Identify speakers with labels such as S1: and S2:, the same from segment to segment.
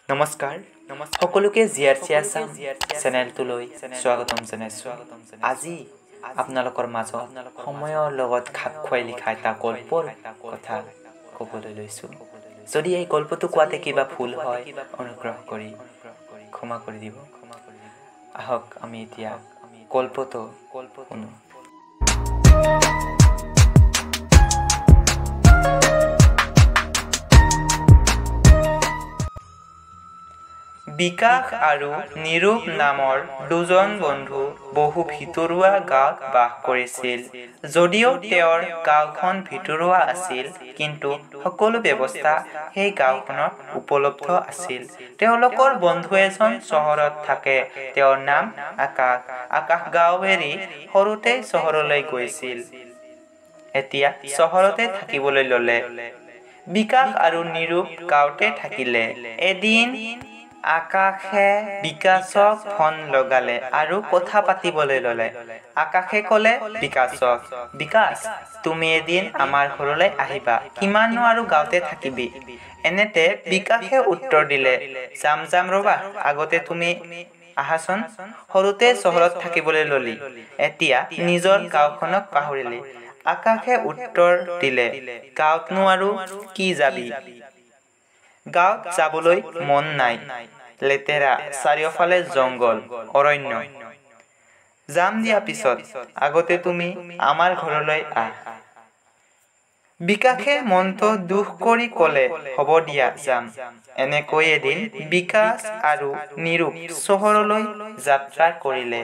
S1: নমস্কাৰ সকলোকে জিআৰচি আছাম চেনেলটোলৈ স্বাগতম জনাইছোঁ। আজি আপোনালোকৰ মাজত সময়ৰ লগত খাপ খুৱাই লিখা এটা গল্পৰ কথা ক'বলৈ লৈছোঁ। যদি এই গল্পটো কোৱাতে কিবা ভুল হয় অনুগ্ৰহ কৰি ক্ষমা কৰি দিব। আহক আমি এতিয়া গল্পটো শুনো। বিকাশ আৰু নিৰূপ নামৰ দুজন বন্ধু বহু ভিতৰুৱা গাঁৱত বাস কৰিছিল। যদিও তেওঁৰ গাঁওখন ভিতৰুৱা আছিল, কিন্তু সকলো ব্যৱস্থা সেই গাঁওখনত উপলব্ধ আছিল। তেওঁলোকৰ বন্ধু এজন চহৰত থাকে। তেওঁৰ নাম আকাশ। আকাশ গাঁও এৰি সৰুতে চহৰলৈ গৈছিল। এতিয়া চহৰতে থাকিবলৈ ল'লে। বিকাশ আৰু নিৰূপ গাঁৱতে থাকিলে। এদিন আকাশে বিকাশক ফোন লগালে আৰু কথা পাতিবলৈ ল'লে। আকাশে ক'লে বিকাশক, বিকাশ, তুমি এদিন আমাৰ ঘৰলৈ আহিবা। কিমাননো আৰু গাঁৱতে থাকিবি? এনেতে বিকাশে উত্তৰ দিলে, যাম ৰবা, আগতে তুমি আহাচোন। সৰুতে চহৰত থাকিবলৈ ল'লি, এতিয়া নিজৰ গাঁওখনক পাহৰিলি। আকাশে উত্তৰ দিলে, গাঁৱতনো আৰু কি যাবি? গাঁৱত যাবলৈ মন নাই। লেতেৰা, চাৰিওফালে জংঘল, অৰণ্য। যাম দিয়া পিছত, আগতে তুমি আমাৰ ঘৰলৈ আহ। বিকাশে মনটো দুখ কৰি ক'লে, হ'ব দিয়া, যাম। এনেকৈ এদিন বিকাশ আৰু নিৰূপ চহৰলৈ যাত্ৰা কৰিলে।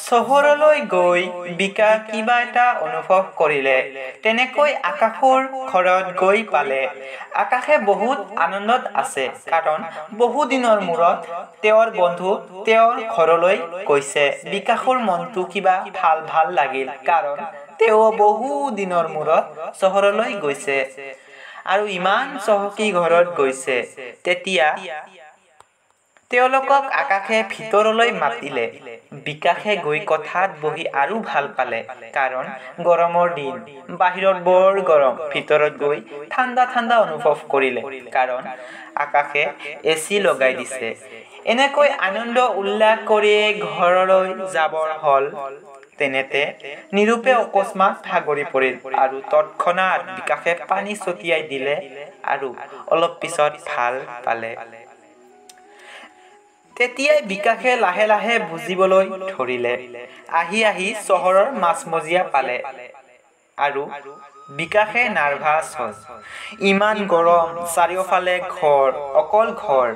S1: চহৰলৈ গৈ বিকাশ কিবা এটা অনুভৱ কৰিলে। তেনেকৈ আকাশৰ ঘৰত গৈ পালে। আকাশে বহুত আনন্দত আছে, কাৰণ বহু দিনৰ মূৰত তেওঁৰ বন্ধু তেওঁৰ ঘৰলৈ গৈছে। বিকাশৰ মনটো কিবা ভাল লাগিল, কাৰণ তেওঁ বহু দিনৰ মূৰত চহৰলৈ গৈছে আৰু ইমান চহকী ঘৰত গৈছে। তেতিয়া তেওঁলোকক আকাশে ভিতৰলৈ মাতিলে। বিকাশে গৈ কোঠাত বহি আৰু ভাল পালে, কাৰণ গৰমৰ দিন, বাহিৰত বৰ গৰম। ভিতৰত গৈ ঠাণ্ডা অনুভৱ কৰিলে, কাৰণ আকাশে এচি লগাই দিছে। এনেকৈ আনন্দ উল্লাস কৰি ঘৰলৈ যাবৰ হ'ল। তেনেতে নিৰূপে অকস্মাৎ ভাগৰি পৰিল আৰু তৎক্ষণাৎ বিকাশে পানী ছটিয়াই দিলে আৰু অলপ পিছত ভাল পালে। তেতিয়াই বিকাশে লাহে লাহে বুজিবলৈ ধৰিলে। আহি চহৰৰ মাজমজিয়া পালে আৰু বিকাশে নাৰ্ভাছ হ'ল। ইমান গৰম, চাৰিওফালে ঘৰ, অকল ঘৰ।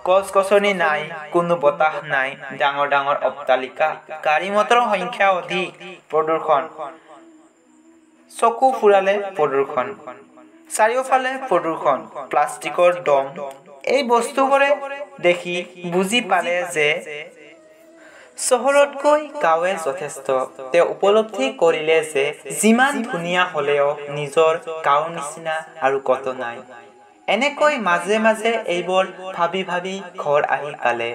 S1: গছ-গছনি নাই, কোনো বতাহ নাই। ডাঙৰ অট্টালিকা, গাড়ী মটৰৰ সংখ্যা অধিক, প্ৰদূষণ। চকু ফুৰালে প্ৰদূষণ। চাৰিওফালে প্ৰদূষণ, প্লাষ্টিকৰ দম। এই বস্তুবোৰে দেখি বুজি পালে যে চহৰতকৈ গাঁৱে যথেষ্ট। তেওঁ উপলব্ধি কৰিলে যে যিমান ধুনীয়া হ'লেও নিজৰ গাঁৱৰ নিচিনা আৰু ক'তো নাই। এনেকৈ মাজে এইবোৰ ভাবি ঘৰ আহি পালে।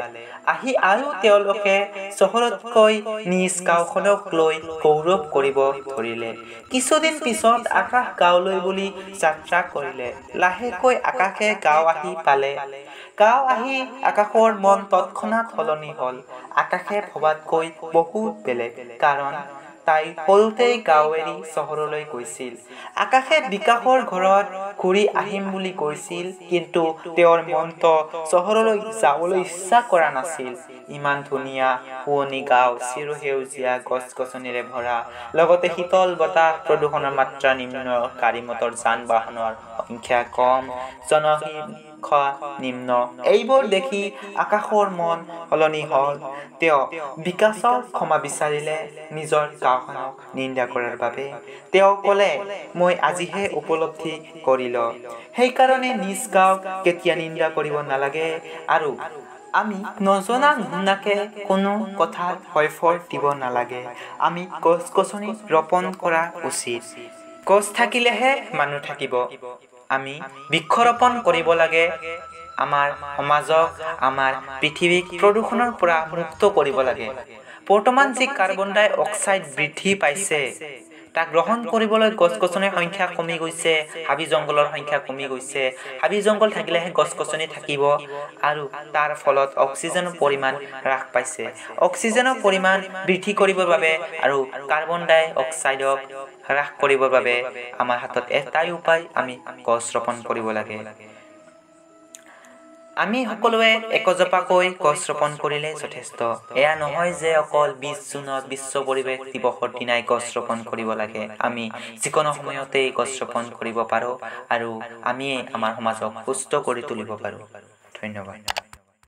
S1: আৰু তেওঁলোকে চহৰতকৈ নিজ গাঁওখনক লৈ গৌৰৱ কৰিব ধৰিলে। কিছুদিন পিছত আকাশ গাঁৱলৈ বুলি যাত্ৰা কৰিলে। লাহেকৈ আকাশে গাঁও আহি পালে। গাঁও আহি আকাশৰ মন তৎক্ষণাৎ সলনি হ'ল। আকাশে ভবাতকৈ বহুত বেলেগ, কাৰণ তাই সৰুতেই গাঁও এৰি চহৰলৈ গৈছিল। আকাশে বিকাশৰ ঘৰত ঘূৰি আহিম বুলি কৈছিল, কিন্তু তেওঁৰ মনটো চহৰলৈ যাবলৈ ইচ্ছা কৰা নাছিল। ইমান ধুনীয়া শুৱনি গাঁও, চিৰসেউজীয়া গছ-গছনিৰে ভৰা, লগতে শীতল বতাহ, প্ৰদূষণৰ মাত্ৰা নিম্ন, গাড়ী মটৰ যান-বাহনৰ সংখ্যা কম, জনসংখ্যা নিম্ন। এইবোৰ দেখি আকাশৰ মন সলনি হ'ল। তেওঁ বিকাশক ক্ষমা বিচাৰিলে নিজৰ গাঁওখনক নিন্দা কৰাৰ বাবে। তেওঁ ক'লে, মই আজিহে উপলব্ধি কৰিলো, সেইকাৰণে নিজ গাঁওক কেতিয়া নিন্দা কৰিব নালাগে আৰু আমি নজনা নুশুনাকে কোনো কথাত ভয় দিব নালাগে। আমি গছ-গছনি ৰোপণ কৰা উচিত। গছ থাকিলেহে মানুহ থাকিব। আমি বৃক্ষৰোপণ কৰিব লাগে। আমাৰ সমাজক, আমাৰ পৃথিৱীক প্ৰদূষণৰ পৰা মুক্ত কৰিব লাগে। বৰ্তমান যি কাৰ্বন ডাই অক্সাইড বৃদ্ধি পাইছে, তাক গ্ৰহণ কৰিবলৈ গছ-গছনিৰ সংখ্যা কমি গৈছে, হাবি জংঘলৰ সংখ্যা কমি গৈছে। হাবি জংঘল থাকিলেহে গছ-গছনি থাকিব আৰু তাৰ ফলত অক্সিজেনৰ পৰিমাণ হ্ৰাস পাইছে। অক্সিজেনৰ পৰিমাণ বৃদ্ধি কৰিবৰ বাবে আৰু কাৰ্বন ডাই অক্সাইডক হ্ৰাস কৰিবৰ বাবে আমাৰ হাতত এটাই উপায়, আমি গছ ৰোপণ কৰিব লাগে। আমি সকলোৱে একজোপাকৈ গছ ৰোপণ কৰিলে যথেষ্ট। এয়া নহয় যে অকল 20 জুনত বিশ্ব পৰিৱেশ দিৱসৰ দিনাই গছ ৰোপণ কৰিব লাগে। আমি যিকোনো সময়তেই গছ ৰোপণ কৰিব পাৰোঁ আৰু আমি আমাৰ সমাজক সুস্থ কৰি তুলিব পাৰোঁ। ধন্যবাদ।